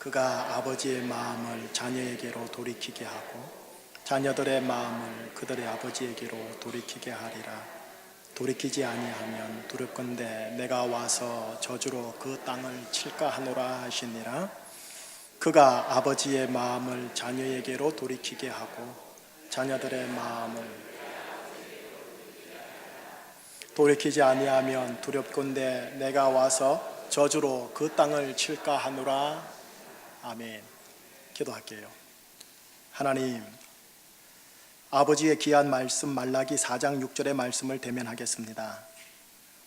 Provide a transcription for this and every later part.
그가 아버지의 마음을 자녀에게로 돌이키게 하고 자녀들의 마음을 그들의 아버지에게로 돌이키게 하리라. 돌이키지 아니하면 두렵건대 내가 와서 저주로 그 땅을 칠까 하노라 하시니라. 그가 아버지의 마음을 자녀에게로 돌이키게 하고 자녀들의 마음을 돌이키지 아니하면 두렵건대 내가 와서 저주로 그 땅을 칠까 하노라. 아멘. 기도할게요. 하나님, 아버지의 귀한 말씀 말라기 4장 6절의 말씀을 대면하겠습니다.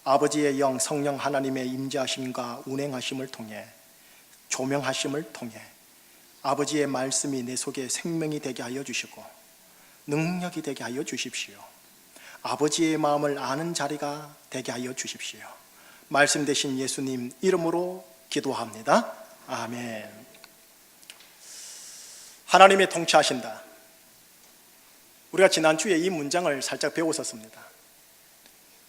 아버지의 영 성령 하나님의 임재하심과 운행하심을 통해 조명하심을 통해 아버지의 말씀이 내 속에 생명이 되게 하여 주시고 능력이 되게 하여 주십시오. 아버지의 마음을 아는 자리가 되게 하여 주십시오. 말씀 되신 예수님 이름으로 기도합니다. 아멘. 하나님이 통치하신다. 우리가 지난주에 이 문장을 살짝 배웠었습니다.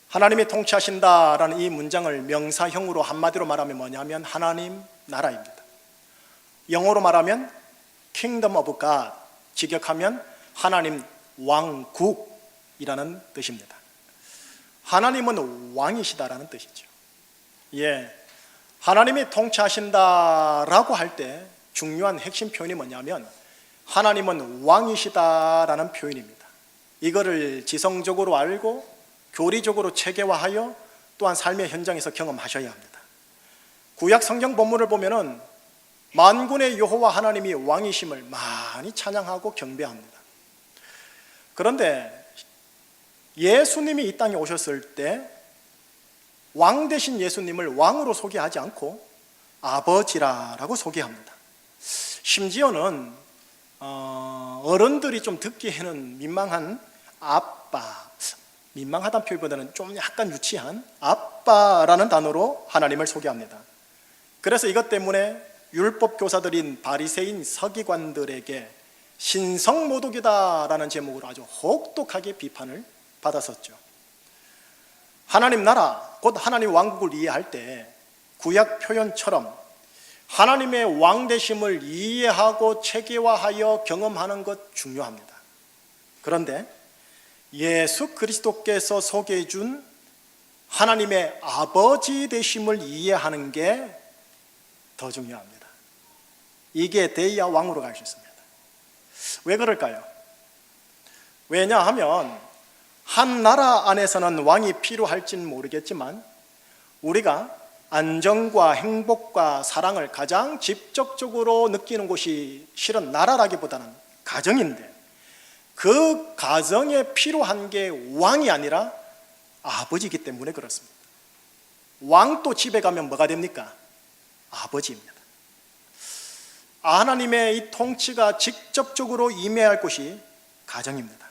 하나님이 통치하신다라는 이 문장을 명사형으로 한마디로 말하면 뭐냐면 하나님 나라입니다. 영어로 말하면 Kingdom of God, 직역하면 하나님 왕국이라는 뜻입니다. 하나님은 왕이시다라는 뜻이죠. 하나님이 통치하신다라고 할 때 중요한 핵심 표현이 뭐냐면 하나님은 왕이시다라는 표현입니다. 이거를 지성적으로 알고 교리적으로 체계화하여 또한 삶의 현장에서 경험하셔야 합니다. 구약 성경 본문을 보면은 만군의 여호와 하나님이 왕이심을 많이 찬양하고 경배합니다. 그런데 예수님이 이 땅에 오셨을 때 왕 대신 예수님을 왕으로 소개하지 않고 아버지라고 소개합니다. 심지어는 어른들이 좀 듣기에는 민망한 아빠, 민망하다는 표현보다는 좀 약간 유치한 아빠라는 단어로 하나님을 소개합니다. 그래서 이것 때문에 율법 교사들인 바리새인 서기관들에게 신성모독이다라는 제목으로 아주 혹독하게 비판을 받았었죠. 하나님 나라, 곧 하나님 왕국을 이해할 때 구약 표현처럼 하나님의 왕되심을 이해하고 체계화하여 경험하는 것 중요합니다. 그런데 예수 그리스도께서 소개해 준 하나님의 아버지 되심을 이해하는 게 더 중요합니다. 이게 돼야 왕으로 갈 수 있습니다. 왜 그럴까요? 왜냐하면 한 나라 안에서는 왕이 필요할지는 모르겠지만 우리가 안정과 행복과 사랑을 가장 직접적으로 느끼는 곳이 실은 나라라기보다는 가정인데 그 가정에 필요한 게 왕이 아니라 아버지이기 때문에 그렇습니다. 왕도 집에 가면 뭐가 됩니까? 아버지입니다. 하나님의 이 통치가 직접적으로 임해할 곳이 가정입니다.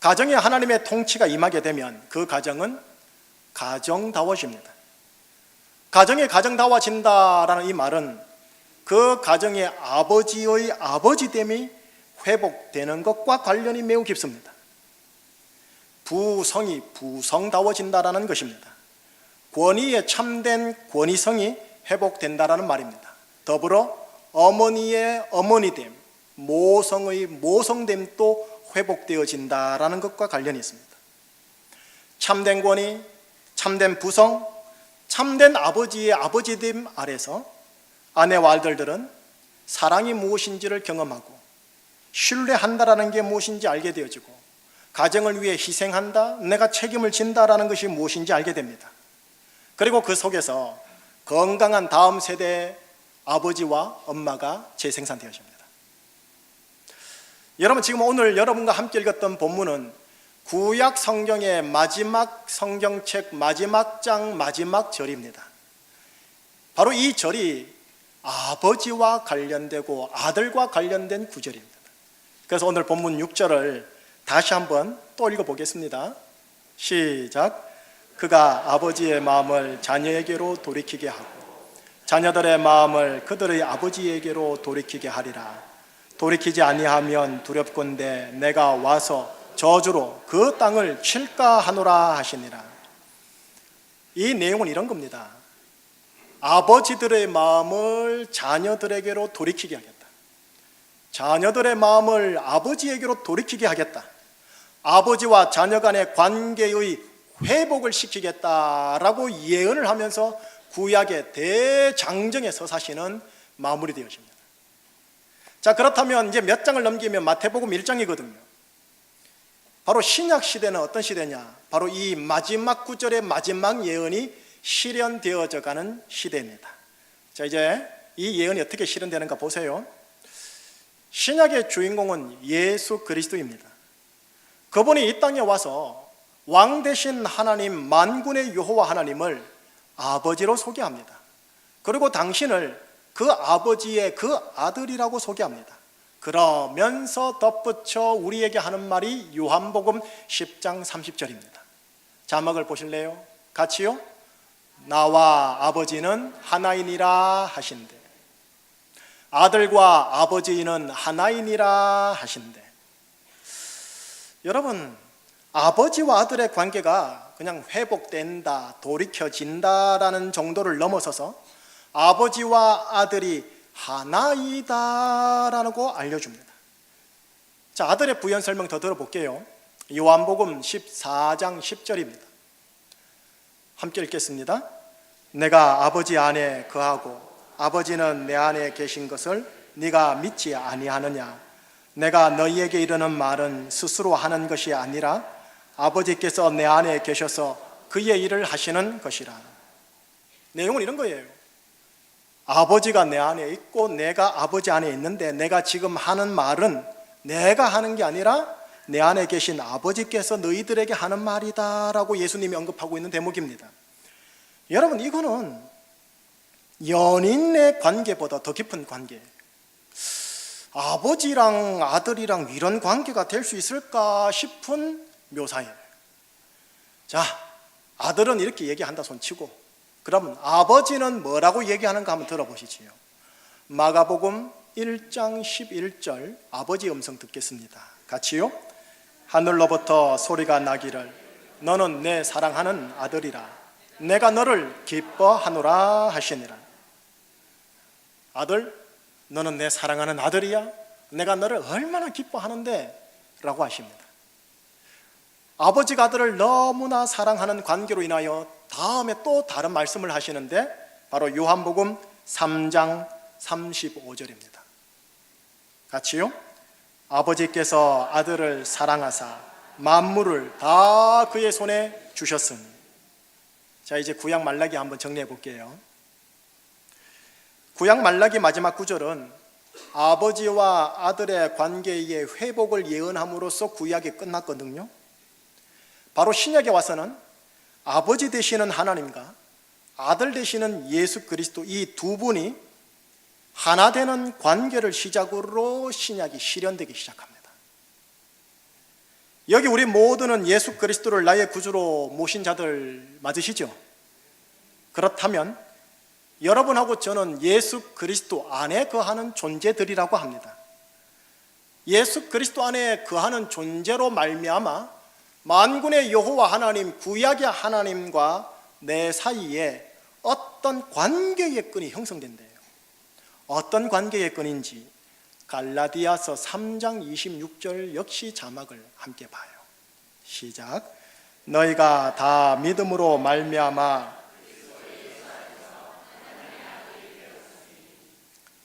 가정에 하나님의 통치가 임하게 되면 그 가정은 가정다워집니다. 가정이 가정다워진다라는 이 말은 그 가정의 아버지의 아버지됨이 회복되는 것과 관련이 매우 깊습니다. 부성이 부성다워진다라는 것입니다. 권위의 참된 권위성이 회복된다라는 말입니다. 더불어 어머니의 어머니됨, 모성의 모성됨도 회복되어진다라는 것과 관련이 있습니다. 참된 권위, 참된 부성, 참된 아버지의 아버지됨 아래서 아내와 아들들은 사랑이 무엇인지를 경험하고 신뢰한다라는 게 무엇인지 알게 되어지고 가정을 위해 희생한다, 내가 책임을 진다라는 것이 무엇인지 알게 됩니다. 그리고 그 속에서 건강한 다음 세대의 아버지와 엄마가 재생산되어집니다. 여러분, 지금 오늘 여러분과 함께 읽었던 본문은 구약 성경의 마지막 성경책 마지막 장 마지막 절입니다. 바로 이 절이 아버지와 관련되고 아들과 관련된 구절입니다. 그래서 오늘 본문 6절을 다시 한번 또 읽어보겠습니다. 시작. 그가 아버지의 마음을 자녀에게로 돌이키게 하고 자녀들의 마음을 그들의 아버지에게로 돌이키게 하리라. 돌이키지 아니하면 두렵건대 내가 와서 저주로 그 땅을 칠까 하노라 하시니라. 이 내용은 이런 겁니다. 아버지들의 마음을 자녀들에게로 돌이키게 하겠다. 자녀들의 마음을 아버지에게로 돌이키게 하겠다. 아버지와 자녀 간의 관계의 회복을 시키겠다라고 예언을 하면서 구약의 대장정의 서사시는 마무리되어집니다. 자, 그렇다면 이제 몇 장을 넘기면 마태복음 1장이거든요. 바로 신약 시대는 어떤 시대냐? 바로 이 마지막 구절의 마지막 예언이 실현되어져 가는 시대입니다. 자, 이제 이 예언이 어떻게 실현되는가 보세요. 신약의 주인공은 예수 그리스도입니다. 그분이 이 땅에 와서 왕 되신 하나님, 만군의 여호와 하나님을 아버지로 소개합니다. 그리고 당신을 그 아버지의 그 아들이라고 소개합니다. 그러면서 덧붙여 우리에게 하는 말이 요한복음 10장 30절입니다. 자막을 보실래요? 같이요? 나와 아버지는 하나이니라 하신대. 아들과 아버지는 하나이니라 하신대. 여러분, 아버지와 아들의 관계가 그냥 회복된다, 돌이켜진다라는 정도를 넘어서서 아버지와 아들이 하나이다라고 알려줍니다. 자, 아들의 부연 설명 더 들어볼게요. 요한복음 14장 10절입니다. 함께 읽겠습니다. 내가 아버지 안에 거하고 아버지는 내 안에 계신 것을 네가 믿지 아니하느냐? 내가 너희에게 이르는 말은 스스로 하는 것이 아니라 아버지께서 내 안에 계셔서 그의 일을 하시는 것이라. 내용은 이런 거예요. 아버지가 내 안에 있고 내가 아버지 안에 있는데 내가 지금 하는 말은 내가 하는 게 아니라 내 안에 계신 아버지께서 너희들에게 하는 말이다 라고 예수님이 언급하고 있는 대목입니다. 여러분, 이거는 연인의 관계보다 더 깊은 관계예요. 아버지랑 아들이랑 이런 관계가 될 수 있을까 싶은 묘사예요. 자, 아들은 이렇게 얘기한다 손치고, 그러면 아버지는 뭐라고 얘기하는가 한번 들어보시지요. 마가복음 1장 11절 아버지 음성 듣겠습니다. 같이요. 하늘로부터 소리가 나기를 너는 내 사랑하는 아들이라 내가 너를 기뻐하노라 하시니라. 아들, 너는 내 사랑하는 아들이야? 내가 너를 얼마나 기뻐하는데? 라고 하십니다. 아버지가 아들을 너무나 사랑하는 관계로 인하여 다음에 또 다른 말씀을 하시는데 바로 요한복음 3장 35절입니다. 같이요. 아버지께서 아들을 사랑하사 만물을 다 그의 손에 주셨으니. 자, 이제 구약 말라기 한번 정리해 볼게요. 구약 말라기 마지막 구절은 아버지와 아들의 관계의 회복을 예언함으로써 구약이 끝났거든요. 바로 신약에 와서는 아버지 되시는 하나님과 아들 되시는 예수 그리스도 이 두 분이 하나 되는 관계를 시작으로 신약이 실현되기 시작합니다. 여기 우리 모두는 예수 그리스도를 나의 구주로 모신 자들 맞으시죠? 그렇다면 여러분하고 저는 예수 그리스도 안에 거하는 존재들이라고 합니다. 예수 그리스도 안에 거하는 존재로 말미암아 만군의 여호와 하나님, 구약의 하나님과 내 사이에 어떤 관계의 끈이 형성된대요. 어떤 관계의 끈인지 갈라디아서 3장 26절 역시 자막을 함께 봐요. 시작. 너희가 다 믿음으로 말미암아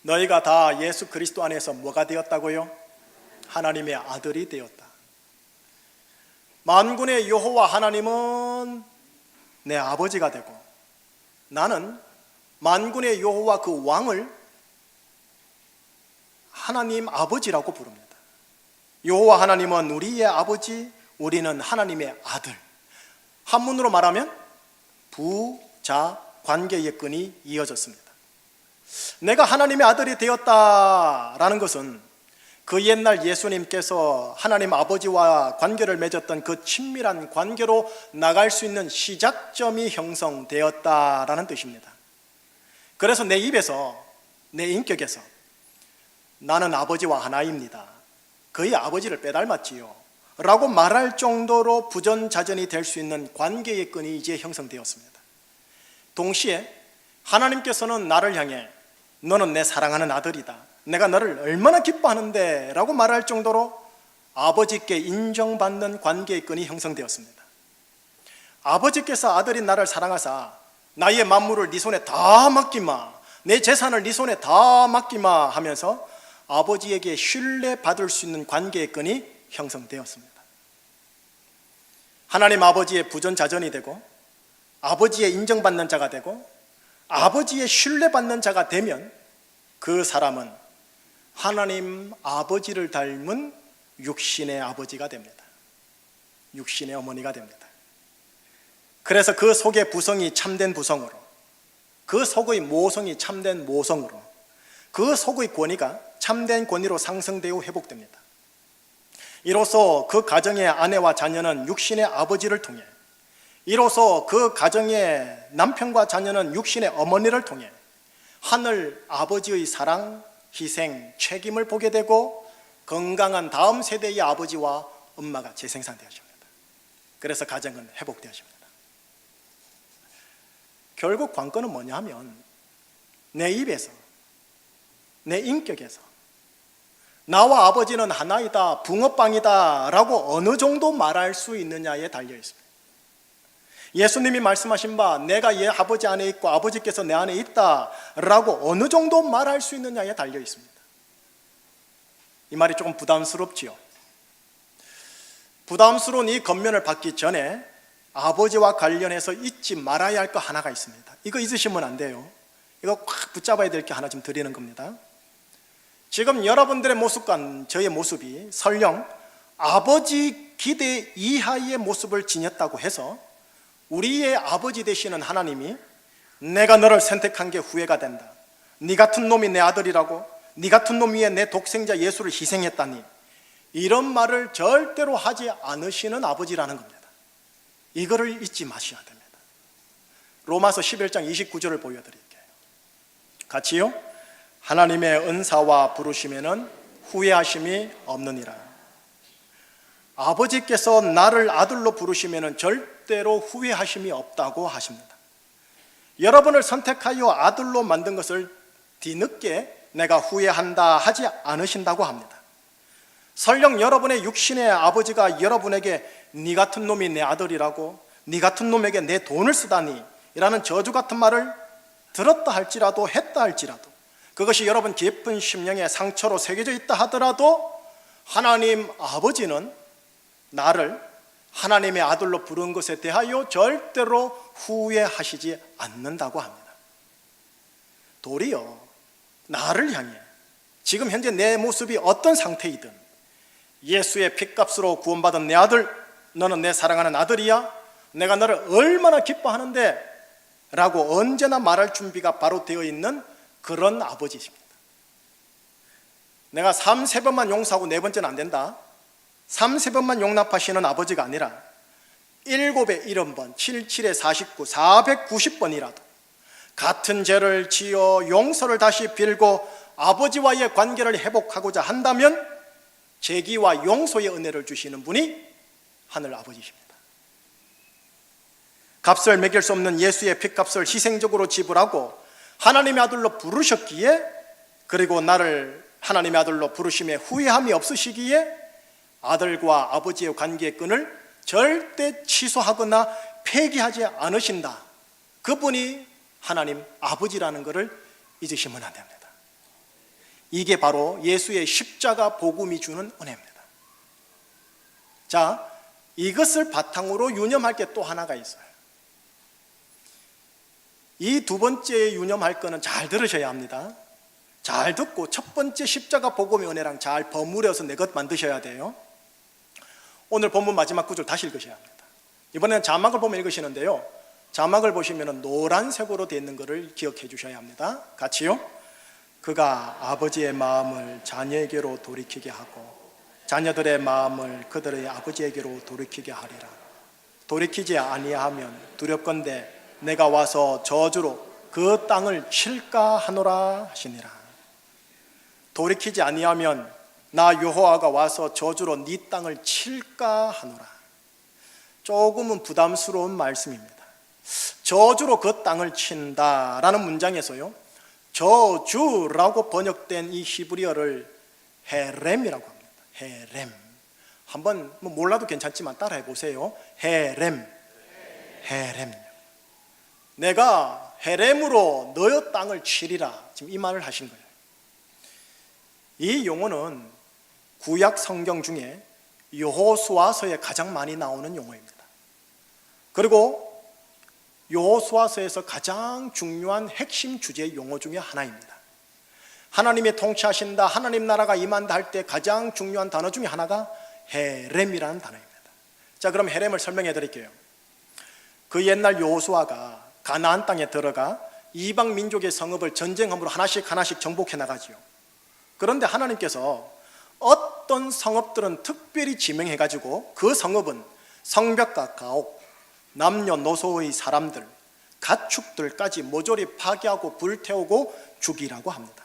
너희가 다 예수 그리스도 안에서 뭐가 되었다고요? 하나님의 아들이 되었다. 만군의 여호와 하나님은 내 아버지가 되고 나는 만군의 여호와 그 왕을 하나님 아버지라고 부릅니다. 여호와 하나님은 우리의 아버지, 우리는 하나님의 아들. 한문으로 말하면 부자 관계의 끈이 이어졌습니다. 내가 하나님의 아들이 되었다라는 것은 그 옛날 예수님께서 하나님 아버지와 관계를 맺었던 그 친밀한 관계로 나갈 수 있는 시작점이 형성되었다라는 뜻입니다. 그래서 내 입에서, 내 인격에서 나는 아버지와 하나입니다, 그의 아버지를 빼닮았지요 라고 말할 정도로 부전자전이 될 수 있는 관계의 끈이 이제 형성되었습니다. 동시에 하나님께서는 나를 향해 너는 내 사랑하는 아들이다, 내가 너를 얼마나 기뻐하는데 라고 말할 정도로 아버지께 인정받는 관계의 끈이 형성되었습니다. 아버지께서 아들인 나를 사랑하사 나의 만물을 네 손에 다 맡기마, 내 재산을 네 손에 다 맡기마 하면서 아버지에게 신뢰받을 수 있는 관계의 끈이 형성되었습니다. 하나님 아버지의 부전자전이 되고 아버지의 인정받는 자가 되고 아버지의 신뢰받는 자가 되면 그 사람은 하나님 아버지를 닮은 육신의 아버지가 됩니다. 육신의 어머니가 됩니다. 그래서 그 속의 부성이 참된 부성으로, 그 속의 모성이 참된 모성으로, 그 속의 권위가 참된 권위로 상승되어 회복됩니다. 이로써 그 가정의 아내와 자녀는 육신의 아버지를 통해, 이로써 그 가정의 남편과 자녀는 육신의 어머니를 통해 하늘 아버지의 사랑, 희생, 책임을 보게 되고 건강한 다음 세대의 아버지와 엄마가 재생산되어집니다. 그래서 가정은 회복되어집니다. 결국 관건은 뭐냐 하면 내 입에서, 내 인격에서 나와 아버지는 하나이다, 붕어빵이다 라고 어느 정도 말할 수 있느냐에 달려 있습니다. 예수님이 말씀하신 바 내가 얘 아버지 안에 있고 아버지께서 내 안에 있다 라고 어느 정도 말할 수 있느냐에 달려 있습니다. 이 말이 조금 부담스럽지요. 부담스러운 이 겉면을 받기 전에 아버지와 관련해서 잊지 말아야 할 거 하나가 있습니다. 이거 잊으시면 안 돼요. 이거 꽉 붙잡아야 될 게 하나 좀 드리는 겁니다. 지금 여러분들의 모습과 저의 모습이 설령 아버지 기대 이하의 모습을 지녔다고 해서 우리의 아버지 되시는 하나님이 내가 너를 선택한 게 후회가 된다, 네 같은 놈이 내 아들이라고, 네 같은 놈 위에 내 독생자 예수를 희생했다니, 이런 말을 절대로 하지 않으시는 아버지라는 겁니다. 이거를 잊지 마셔야 됩니다. 로마서 11장 29절을 보여드릴게요. 같이요. 하나님의 은사와 부르심에는 후회하심이 없느니라. 아버지께서 나를 아들로 부르시면은 절대로 후회하심이 없다고 하십니다. 여러분을 선택하여 아들로 만든 것을 뒤늦게 내가 후회한다 하지 않으신다고 합니다. 설령 여러분의 육신의 아버지가 여러분에게 네 같은 놈이 내 아들이라고, 네 같은 놈에게 내 돈을 쓰다니 이라는 저주 같은 말을 들었다 할지라도, 했다 할지라도, 그것이 여러분 깊은 심령에 상처로 새겨져 있다 하더라도 하나님 아버지는 나를 하나님의 아들로 부른 것에 대하여 절대로 후회하시지 않는다고 합니다. 도리어 나를 향해 지금 현재 내 모습이 어떤 상태이든 예수의 핏값으로 구원받은 내 아들, 너는 내 사랑하는 아들이야, 내가 너를 얼마나 기뻐하는데 라고 언제나 말할 준비가 바로 되어 있는 그런 아버지십니다. 내가 3-3번만 용서하고 4번째는 안 된다, 3-3번만 용납하시는 아버지가 아니라 7에 70번, 77에 49, 490번이라도 같은 죄를 지어 용서를 다시 빌고 아버지와의 관계를 회복하고자 한다면 재기와 용서의 은혜를 주시는 분이 하늘 아버지십니다. 값을 매길 수 없는 예수의 핏값을 희생적으로 지불하고 하나님의 아들로 부르셨기에, 그리고 나를 하나님의 아들로 부르심에 후회함이 없으시기에 아들과 아버지의 관계의 끈을 절대 취소하거나 폐기하지 않으신다. 그분이 하나님 아버지라는 것을 잊으시면 안 됩니다. 이게 바로 예수의 십자가 복음이 주는 은혜입니다. 자, 이것을 바탕으로 유념할 게 또 하나가 있어요. 이 두 번째 유념할 거는 잘 들으셔야 합니다. 잘 듣고 첫 번째 십자가 복음의 은혜랑 잘 버무려서 내 것 만드셔야 돼요. 오늘 본문 마지막 구절 다시 읽으셔야 합니다. 이번에는 자막을 보면 읽으시는데요, 자막을 보시면 노란색으로 되어 있는 것을 기억해 주셔야 합니다. 같이요. 그가 아버지의 마음을 자녀에게로 돌이키게 하고 자녀들의 마음을 그들의 아버지에게로 돌이키게 하리라. 돌이키지 아니하면 두렵건대 내가 와서 저주로 그 땅을 칠까 하노라 하시니라. 돌이키지 아니하면 나 여호와가 와서 저주로 네 땅을 칠까 하노라. 조금은 부담스러운 말씀입니다. 저주로 그 땅을 친다라는 문장에서요, 저주라고 번역된 이 히브리어를 헤렘이라고 합니다. 헤렘. 한번 몰라도 괜찮지만 따라해 보세요. 헤렘. 헤렘. 내가 헤렘으로 너의 땅을 치리라. 지금 이 말을 하신 거예요. 이 용어는 구약 성경 중에 여호수아서에 가장 많이 나오는 용어입니다. 그리고 여호수아서에서 가장 중요한 핵심 주제 용어 중에 하나입니다. 하나님의 통치하신다, 하나님 나라가 임한다 할 때 가장 중요한 단어 중에 하나가 헤렘이라는 단어입니다. 자, 그럼 헤렘을 설명해 드릴게요. 그 옛날 여호수아가 가나안 땅에 들어가 이방 민족의 성읍을 전쟁함으로 하나씩 정복해 나가지요. 그런데 하나님께서 어떤 성읍들은 특별히 지명해 가지고 그 성읍은 성벽과 가옥, 남녀노소의 사람들, 가축들까지 모조리 파괴하고 불태우고 죽이라고 합니다.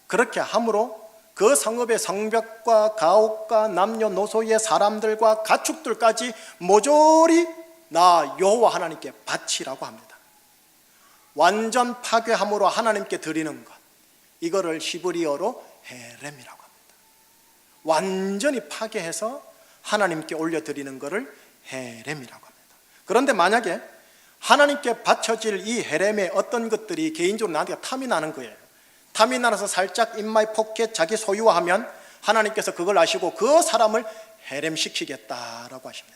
그렇게 함으로 그 성읍의 성벽과 가옥과 남녀노소의 사람들과 가축들까지 모조리 나 여호와 하나님께 바치라고 합니다. 완전 파괴함으로 하나님께 드리는 것, 이거를 히브리어로 헤렘이라고 합니다. 완전히 파괴해서 하나님께 올려드리는 것을 헤렘이라고 합니다. 그런데 만약에 하나님께 바쳐질 이 헤렘의 어떤 것들이 개인적으로 나한테 탐이 나는 거예요. 탐이 나서 살짝 in my pocket 자기 소유화하면 하나님께서 그걸 아시고 그 사람을 헤렘시키겠다라고 하십니다.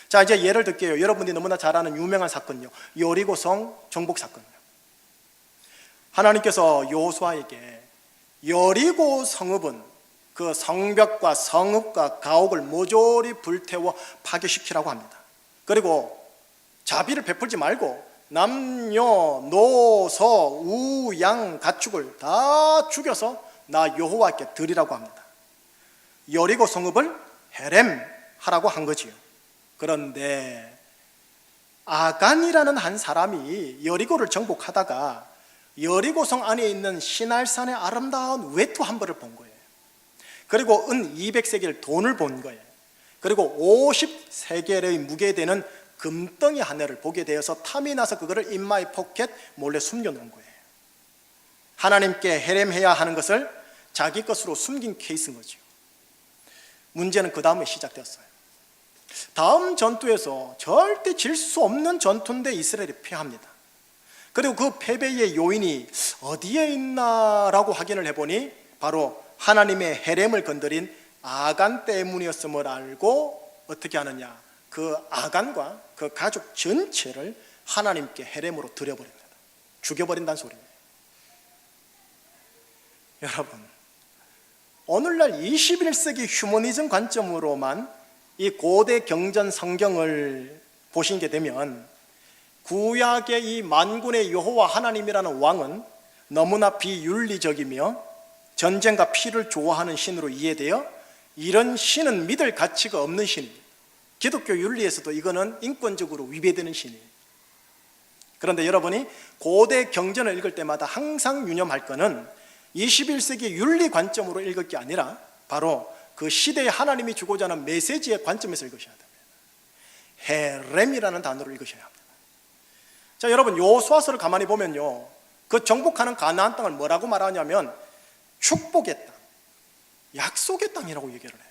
자, 이제 예를 들게요. 여러분들이 너무나 잘 아는 유명한 사건요, 여리고성 정복 사건요. 하나님께서 여호수아에게 여리고 성읍은 그 성벽과 성읍과 가옥을 모조리 불태워 파괴시키라고 합니다. 그리고 자비를 베풀지 말고 남녀, 노소, 우, 양, 가축을 다 죽여서 나 여호와께 드리라고 합니다. 여리고 성읍을 헤렘하라고 한 거지요. 그런데 아간이라는 한 사람이 여리고를 정복하다가 여리고성 안에 있는 시날산의 아름다운 외투 한 벌을 본 거예요. 그리고 은 200세겔 돈을 본 거예요. 그리고 50세겔의 무게되는 금덩이 하나를 보게 되어서 탐이 나서 그거를 in my pocket 몰래 숨겨놓은 거예요. 하나님께 헤렘해야 하는 것을 자기 것으로 숨긴 케이스인 거죠. 문제는 그 다음에 시작되었어요. 다음 전투에서 절대 질 수 없는 전투인데 이스라엘이 패합니다. 그리고 그 패배의 요인이 어디에 있나라고 확인을 해보니 바로 하나님의 헤렘을 건드린 아간 때문이었음을 알고 어떻게 하느냐, 그 아간과 그 가족 전체를 하나님께 헤렘으로 드려버립니다. 죽여버린다는 소리입니다. 여러분, 오늘날 21세기 휴머니즘 관점으로만 이 고대 경전 성경을 보시게 되면 구약의 이 만군의 여호와 하나님이라는 왕은 너무나 비윤리적이며 전쟁과 피를 좋아하는 신으로 이해되어 이런 신은 믿을 가치가 없는 신입니다. 기독교 윤리에서도 이거는 인권적으로 위배되는 신이에요. 그런데 여러분이 고대 경전을 읽을 때마다 항상 유념할 것은 21세기 윤리 관점으로 읽을 게 아니라 바로 그 시대에 하나님이 주고자 하는 메시지의 관점에서 읽으셔야 됩니다. 헤렘이라는 단어를 읽으셔야 합니다. 자, 여러분, 여호수아서를 가만히 보면요, 그 정복하는 가나안 땅을 뭐라고 말하냐면 축복의 땅, 약속의 땅이라고 얘기를 해요.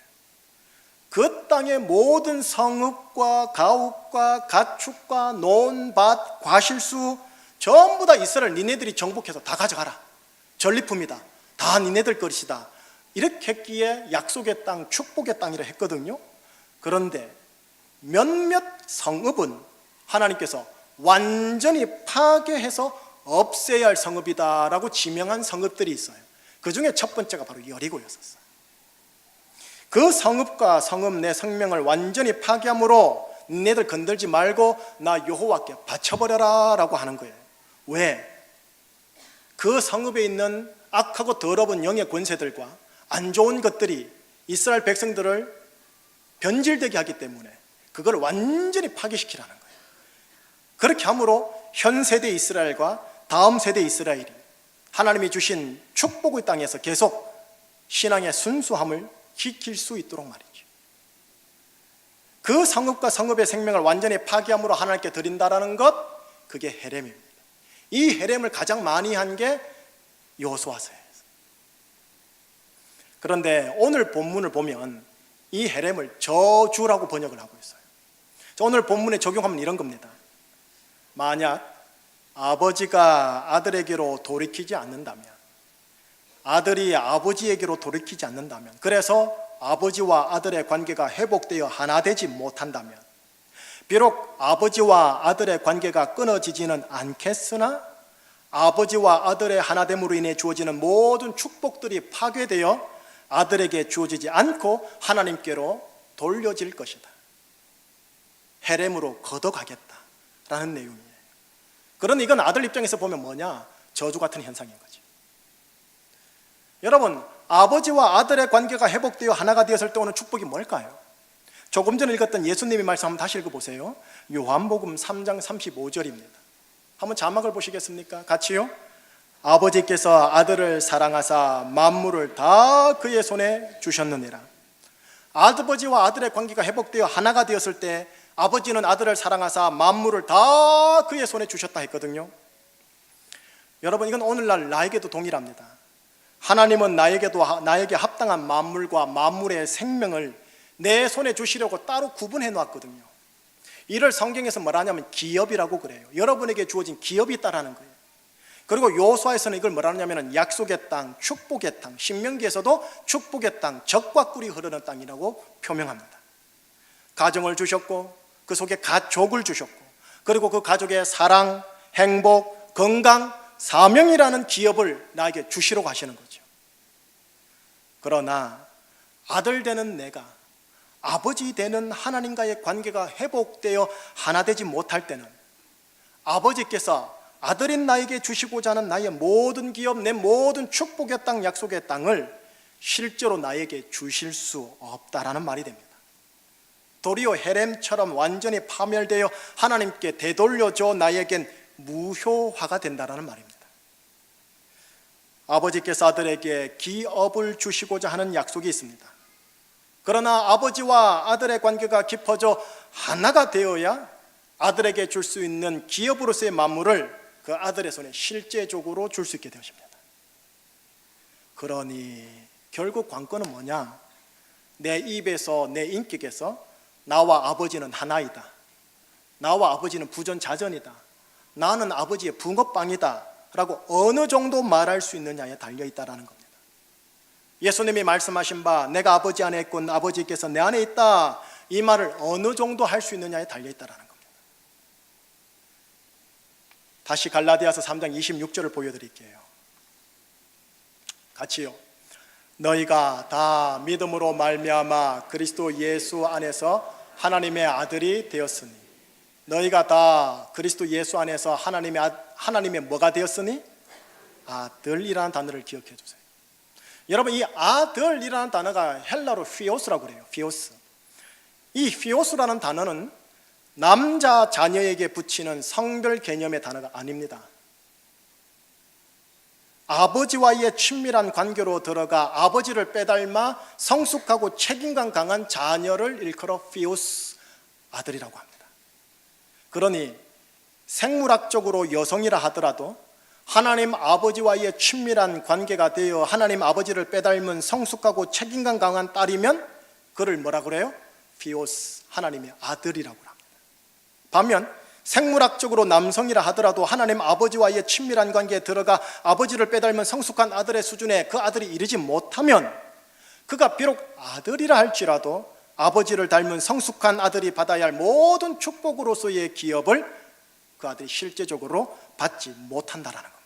그 땅의 모든 성읍과 가옥과 가축과 논밭, 과실수 전부 다 이스라엘 니네들이 정복해서 다 가져가라. 전리품이다. 다 니네들 것이다. 이렇게 했기에 약속의 땅, 축복의 땅이라 했거든요. 그런데 몇몇 성읍은 하나님께서 완전히 파괴해서 없애야 할 성읍이다라고 지명한 성읍들이 있어요. 그 중에 첫 번째가 바로 여리고였었어요. 그 성읍과 성읍 내 생명을 완전히 파괴함으로 너희들 건들지 말고 나 여호와께 바쳐버려라 라고 하는 거예요. 왜? 그 성읍에 있는 악하고 더러운 영의 권세들과 안 좋은 것들이 이스라엘 백성들을 변질되게 하기 때문에 그걸 완전히 파괴시키라는 거예요. 그렇게 함으로 현 세대 이스라엘과 다음 세대 이스라엘이 하나님이 주신 축복의 땅에서 계속 신앙의 순수함을 지킬 수 있도록 말이죠. 그 성읍과 성읍의 생명을 완전히 파괴함으로 하나님께 드린다라는 것, 그게 헤렘입니다. 이 헤렘을 가장 많이 한 게 여호수아서예요. 그런데 오늘 본문을 보면 이 헤렘을 저주라고 번역을 하고 있어요. 오늘 본문에 적용하면 이런 겁니다. 만약 아버지가 아들에게로 돌이키지 않는다면, 아들이 아버지에게로 돌이키지 않는다면, 그래서 아버지와 아들의 관계가 회복되어 하나 되지 못한다면, 비록 아버지와 아들의 관계가 끊어지지는 않겠으나 아버지와 아들의 하나됨으로 인해 주어지는 모든 축복들이 파괴되어 아들에게 주어지지 않고 하나님께로 돌려질 것이다. 헤렘으로 걷어가겠다라는 내용이에요. 그런데 이건 아들 입장에서 보면 뭐냐? 저주 같은 현상인 거죠. 여러분, 아버지와 아들의 관계가 회복되어 하나가 되었을 때 오는 축복이 뭘까요? 조금 전에 읽었던 예수님의 말씀 한번 다시 읽어보세요. 요한복음 3장 35절입니다. 한번 자막을 보시겠습니까? 같이요. 아버지께서 아들을 사랑하사 만물을 다 그의 손에 주셨느니라. 아버지와 아들의 관계가 회복되어 하나가 되었을 때 아버지는 아들을 사랑하사 만물을 다 그의 손에 주셨다 했거든요. 여러분, 이건 오늘날 나에게도 동일합니다. 하나님은 나에게 합당한 만물과 만물의 생명을 내 손에 주시려고 따로 구분해 놓았거든요. 이를 성경에서 뭐라 하냐면 기업이라고 그래요. 여러분에게 주어진 기업이 있다라는 거예요. 그리고 여호수아에서는 이걸 뭐라 하냐면 약속의 땅, 축복의 땅, 신명기에서도 축복의 땅, 젖과 꿀이 흐르는 땅이라고 표명합니다. 가정을 주셨고 그 속에 가족을 주셨고, 그리고 그 가족의 사랑, 행복, 건강, 사명이라는 기업을 나에게 주시려고 하시는 거죠. 그러나 아들 되는 내가 아버지 되는 하나님과의 관계가 회복되어 하나 되지 못할 때는 아버지께서 아들인 나에게 주시고자 하는 나의 모든 기업, 내 모든 축복의 땅, 약속의 땅을 실제로 나에게 주실 수 없다라는 말이 됩니다. 도리어 헤렘처럼 완전히 파멸되어 하나님께 되돌려줘 나에겐 무효화가 된다라는 말입니다. 아버지께서 아들에게 기업을 주시고자 하는 약속이 있습니다. 그러나 아버지와 아들의 관계가 깊어져 하나가 되어야 아들에게 줄 수 있는 기업으로서의 만물을 그 아들의 손에 실제적으로 줄 수 있게 되십니다. 그러니 결국 관건은 뭐냐? 내 입에서, 내 인격에서 나와 아버지는 하나이다, 나와 아버지는 부전자전이다, 나는 아버지의 붕어빵이다 라고 어느 정도 말할 수 있느냐에 달려있다라는 겁니다. 예수님이 말씀하신 바 내가 아버지 안에 있고 아버지께서 내 안에 있다, 이 말을 어느 정도 할 수 있느냐에 달려있다라는 겁니다. 다시 갈라디아서 3장 26절을 보여드릴게요. 같이요. 너희가 다 믿음으로 말미암아 그리스도 예수 안에서 하나님의 아들이 되었으니, 너희가 다 그리스도 예수 안에서 하나님의 뭐가 되었으니? 아들이라는 단어를 기억해 주세요. 여러분, 이 아들이라는 단어가 헬라로 피오스라고 그래요. 피오스. 이 피오스라는 단어는 남자 자녀에게 붙이는 성별 개념의 단어가 아닙니다. 아버지와의 친밀한 관계로 들어가 아버지를 빼닮아 성숙하고 책임감 강한 자녀를 일컬어 피오스, 아들이라고 합니다. 그러니 생물학적으로 여성이라 하더라도 하나님 아버지와의 친밀한 관계가 되어 하나님 아버지를 빼닮은 성숙하고 책임감 강한 딸이면 그를 뭐라 그래요? 피오스, 하나님의 아들이라고 합니다. 반면 생물학적으로 남성이라 하더라도 하나님 아버지와의 친밀한 관계에 들어가 아버지를 빼닮은 성숙한 아들의 수준에 그 아들이 이르지 못하면 그가 비록 아들이라 할지라도 아버지를 닮은 성숙한 아들이 받아야 할 모든 축복으로서의 기업을 그 아들이 실제적으로 받지 못한다라는 겁니다.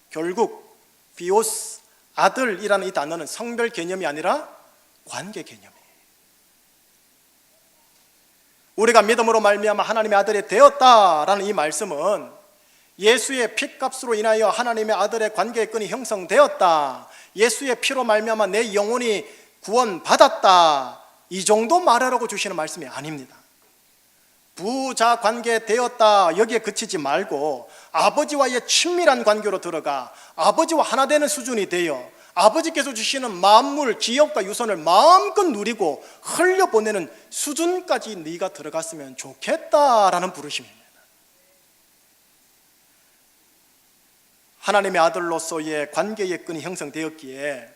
결국 비오스, 아들이라는 이 단어는 성별 개념이 아니라 관계 개념이에요. 우리가 믿음으로 말미암아 하나님의 아들이 되었다라는 이 말씀은 예수의 피값으로 인하여 하나님의 아들의 관계의 끈이 형성되었다, 예수의 피로 말미암아 내 영혼이 구원받았다, 이 정도 말하라고 주시는 말씀이 아닙니다. 부자 관계 되었다 여기에 그치지 말고 아버지와의 친밀한 관계로 들어가 아버지와 하나 되는 수준이 되어 아버지께서 주시는 만물, 기업과 유산을 마음껏 누리고 흘려보내는 수준까지 네가 들어갔으면 좋겠다라는 부르심입니다. 하나님의 아들로서의 관계의 끈이 형성되었기에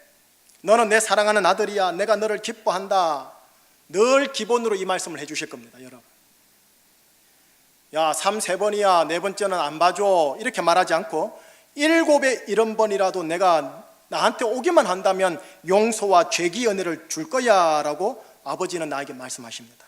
너는 내 사랑하는 아들이야, 내가 너를 기뻐한다, 늘 기본으로 이 말씀을 해주실 겁니다. 여러분, 야 3-4번이야, 4번째는 안 봐줘, 이렇게 말하지 않고 7에 70번이라도 내가 나한테 오기만 한다면 용서와 죄기 은혜를 줄 거야 라고 아버지는 나에게 말씀하십니다.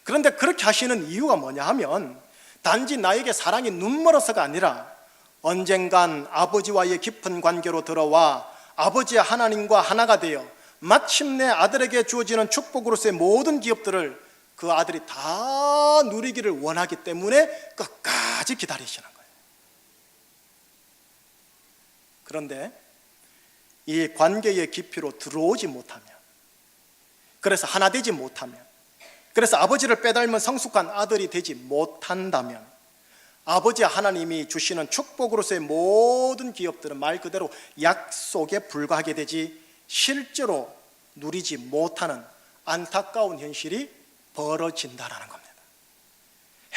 그런데 그렇게 하시는 이유가 뭐냐 하면 단지 나에게 사랑이 눈멀어서가 아니라 언젠간 아버지와의 깊은 관계로 들어와 아버지와 하나님과 하나가 되어 마침내 아들에게 주어지는 축복으로서의 모든 기업들을 그 아들이 다 누리기를 원하기 때문에 끝까지 기다리시는 거예요. 그런데 이 관계의 깊이로 들어오지 못하면, 그래서 하나 되지 못하면, 그래서 아버지를 빼닮은 성숙한 아들이 되지 못한다면 아버지 하나님이 주시는 축복으로서의 모든 기업들은 말 그대로 약속에 불과하게 되지 실제로 누리지 못하는 안타까운 현실이 벌어진다라는 겁니다.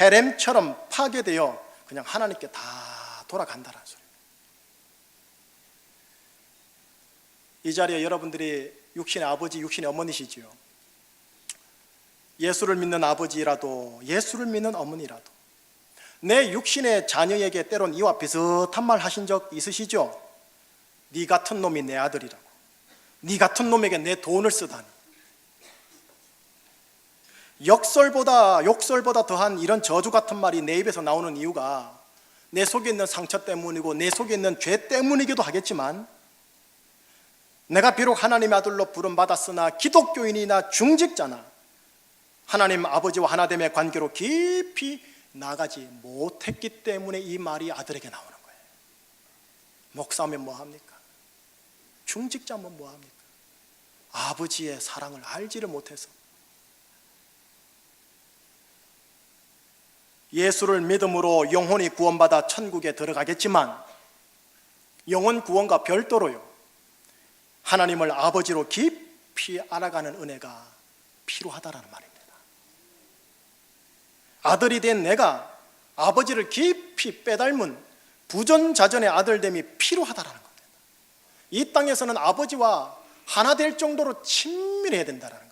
헤렘처럼 파괴되어 그냥 하나님께 다 돌아간다는 소리입니다. 이 자리에 여러분들이 육신의 아버지, 육신의 어머니시지요. 예수를 믿는 아버지라도 예수를 믿는 어머니라도 내 육신의 자녀에게 때론 이와 비슷한 말 하신 적 있으시죠? 네 같은 놈이 내 아들이라고, 네 같은 놈에게 내 돈을 쓰다니. 욕설보다 더한 이런 저주 같은 말이 내 입에서 나오는 이유가 내 속에 있는 상처 때문이고 내 속에 있는 죄 때문이기도 하겠지만, 내가 비록 하나님의 아들로 부름받았으나 기독교인이나 중직자나 하나님 아버지와 하나됨의 관계로 깊이 나가지 못했기 때문에 이 말이 아들에게 나오는 거예요. 목사면 뭐합니까? 중직자면 뭐합니까? 아버지의 사랑을 알지를 못해서. 예수를 믿음으로 영혼이 구원받아 천국에 들어가겠지만 영혼 구원과 별도로요, 하나님을 아버지로 깊이 알아가는 은혜가 필요하다라는 말입니다. 아들이 된 내가 아버지를 깊이 빼닮은 부전자전의 아들됨이 필요하다라는 겁니다. 이 땅에서는 아버지와 하나 될 정도로 친밀해야 된다는 거예요.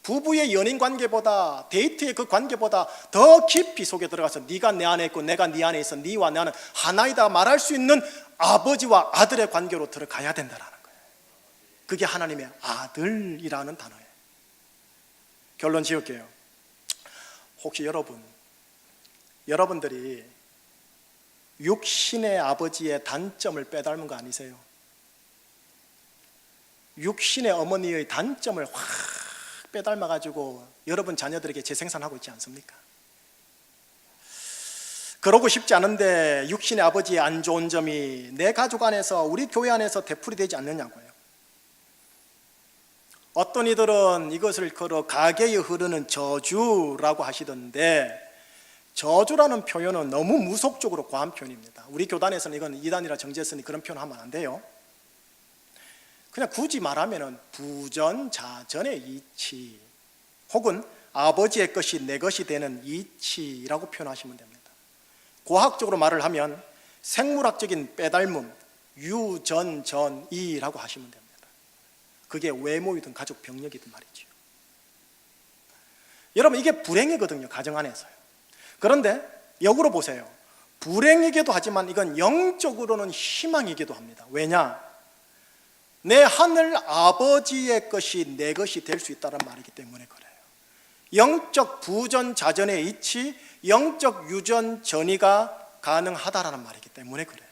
부부의 연인 관계보다, 데이트의 그 관계보다 더 깊이 속에 들어가서 네가 내 안에 있고 내가 네 안에 있어, 네와 나는 하나이다 말할 수 있는 아버지와 아들의 관계로 들어가야 된다는 거예요. 그게 하나님의 아들이라는 단어예요. 결론 지을게요. 혹시 여러분들이 육신의 아버지의 단점을 빼닮은 거 아니세요? 육신의 어머니의 단점을 확 빼닮아가지고 여러분 자녀들에게 재생산하고 있지 않습니까? 그러고 싶지 않은데 육신의 아버지의 안 좋은 점이 내 가족 안에서, 우리 교회 안에서 되풀이되지 않느냐고요. 어떤 이들은 이것을 걸어 가계에 흐르는 저주라고 하시던데, 저주라는 표현은 너무 무속적으로 과한 표현입니다. 우리 교단에서는 이건 이단이라 정죄했으니 그런 표현 하면 안 돼요. 그냥 굳이 말하면 부전자전의 이치, 혹은 아버지의 것이 내 것이 되는 이치라고 표현하시면 됩니다. 과학적으로 말을 하면 생물학적인 빼닮음, 유전전이라고 하시면 됩니다. 그게 외모이든 가족 병력이든 말이죠. 여러분, 이게 불행이거든요, 가정 안에서요. 그런데 역으로 보세요. 불행이기도 하지만 이건 영적으로는 희망이기도 합니다. 왜냐? 내 하늘 아버지의 것이 내 것이 될 수 있다는 말이기 때문에 그래요. 영적 부전자전의 이치, 영적 유전전이가 가능하다라는 말이기 때문에 그래요.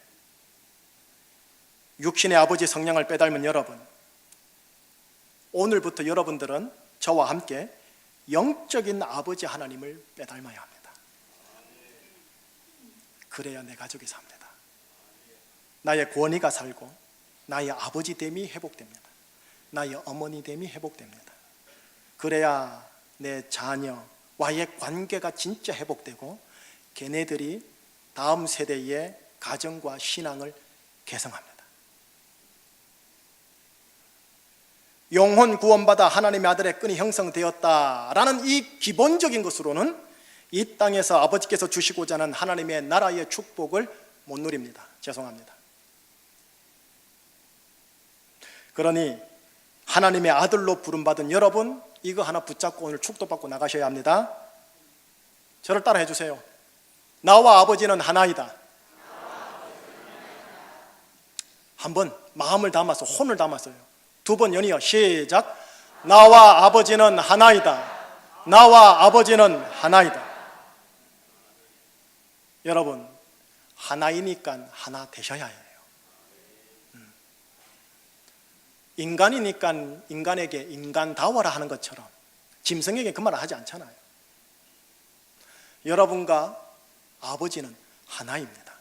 육신의 아버지 성령을 빼닮은 여러분, 오늘부터 여러분들은 저와 함께 영적인 아버지 하나님을 빼닮아야 합니다. 그래야 내 가족이 삽니다. 나의 권위가 살고 나의 아버지됨이 회복됩니다. 나의 어머니됨이 회복됩니다. 그래야 내 자녀와의 관계가 진짜 회복되고 걔네들이 다음 세대의 가정과 신앙을 개성합니다. 영혼 구원받아 하나님의 아들의 끈이 형성되었다라는 이 기본적인 것으로는 이 땅에서 아버지께서 주시고자 하는 하나님의 나라의 축복을 못 누립니다. 죄송합니다. 그러니 하나님의 아들로 부름받은 여러분, 이거 하나 붙잡고 오늘 축도받고 나가셔야 합니다. 저를 따라해 주세요. 나와 아버지는 하나이다. 한번 마음을 담아서, 혼을 담았어요. 두 번 연이어 시작. 나와 아버지는 하나이다. 나와 아버지는 하나이다. 여러분, 하나이니까 하나 되셔야 해요. 인간이니까 인간에게 인간다워라 하는 것처럼 짐승에게 그 말을 하지 않잖아요. 여러분과 아버지는 하나입니다.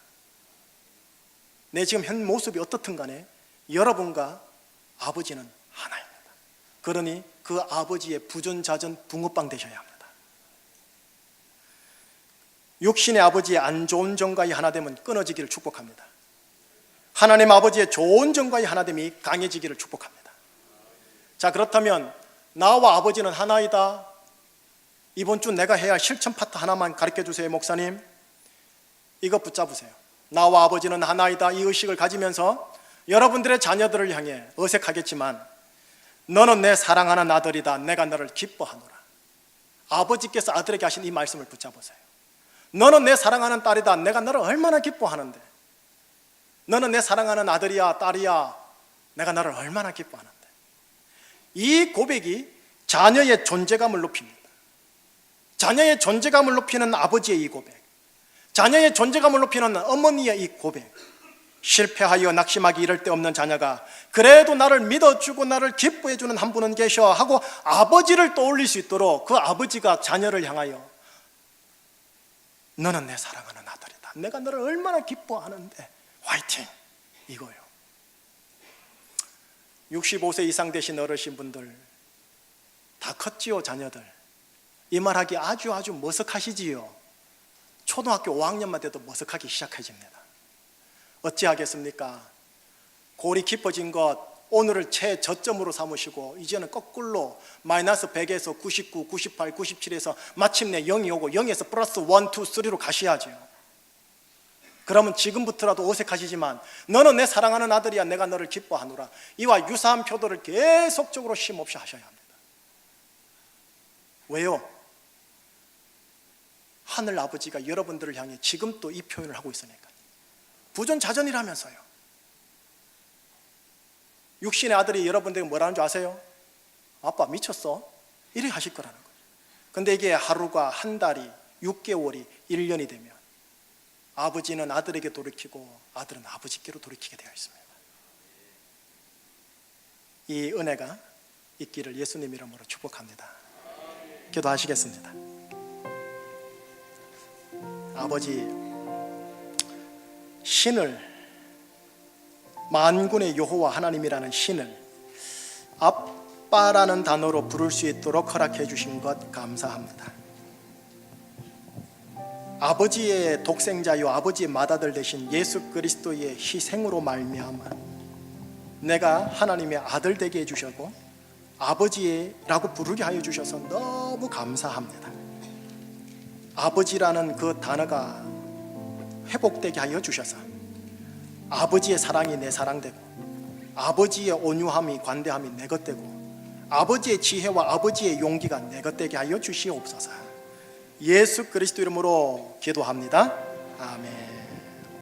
내 지금 현 모습이 어떻든 간에 여러분과 아버지는 하나입니다. 그러니 그 아버지의 부존자전 붕어빵 되셔야 합니다. 육신의 아버지의 안 좋은 정과의 하나됨은 끊어지기를 축복합니다. 하나님 아버지의 좋은 정과의 하나됨이 강해지기를 축복합니다. 자, 그렇다면 나와 아버지는 하나이다. 이번 주 내가 해야 할 실천 파트 하나만 가르쳐 주세요, 목사님. 이거 붙잡으세요. 나와 아버지는 하나이다. 이 의식을 가지면서 여러분들의 자녀들을 향해 어색하겠지만 너는 내 사랑하는 아들이다. 내가 너를 기뻐하노라. 아버지께서 아들에게 하신 이 말씀을 붙잡으세요. 너는 내 사랑하는 딸이다. 내가 너를 얼마나 기뻐하는데. 너는 내 사랑하는 아들이야, 딸이야. 내가 너를 얼마나 기뻐하는데. 이 고백이 자녀의 존재감을 높입니다. 자녀의 존재감을 높이는 아버지의 이 고백, 자녀의 존재감을 높이는 어머니의 이 고백, 실패하여 낙심하기 이를 데 없는 자녀가 그래도 나를 믿어주고 나를 기뻐해주는 한 분은 계셔 하고 아버지를 떠올릴 수 있도록 그 아버지가 자녀를 향하여 너는 내 사랑하는 아들이다. 내가 너를 얼마나 기뻐하는데 화이팅! 이거요. 65세 이상 되신 어르신분들 다 컸지요, 자녀들. 이 말하기 아주 머쓱하시지요. 초등학교 5학년만 돼도 머쓱하기 시작해집니다. 어찌하겠습니까? 골이 깊어진 것 오늘을 최저점으로 삼으시고 이제는 거꾸로 마이너스 100에서 99, 98, 97에서 마침내 0이 오고 0에서 플러스 1, 2, 3로 가셔야죠. 그러면 지금부터라도 어색하시지만 너는 내 사랑하는 아들이야. 내가 너를 기뻐하노라. 이와 유사한 표도를 계속적으로 쉼없이 하셔야 합니다. 왜요? 하늘 아버지가 여러분들을 향해 지금 또 이 표현을 하고 있으니까. 부존자전이라면서요. 육신의 아들이 여러분들에게 뭐라는 줄 아세요? 아빠 미쳤어? 이렇게 하실 거라는 거죠. 근데 이게 하루가 한 달이 6개월이 1년이 되면 아버지는 아들에게 돌이키고 아들은 아버지께로 돌이키게 되어 있습니다. 이 은혜가 있기를 예수님 이름으로 축복합니다. 기도하시겠습니다. 아버지, 신을, 만군의 여호와 하나님이라는 신을 아빠라는 단어로 부를 수 있도록 허락해 주신 것 감사합니다. 아버지의 독생자요 아버지의 맏아들 되신 예수 그리스도의 희생으로 말미암아 내가 하나님의 아들 되게 해주셨고 아버지라고 부르게 하여 주셔서 너무 감사합니다. 아버지라는 그 단어가 회복되게 하여 주셔서 아버지의 사랑이 내 사랑되고 아버지의 온유함이 관대함이 내 것 되고 아버지의 지혜와 아버지의 용기가 내 것 되게 하여 주시옵소서. 예수 그리스도 이름으로 기도합니다. 아멘.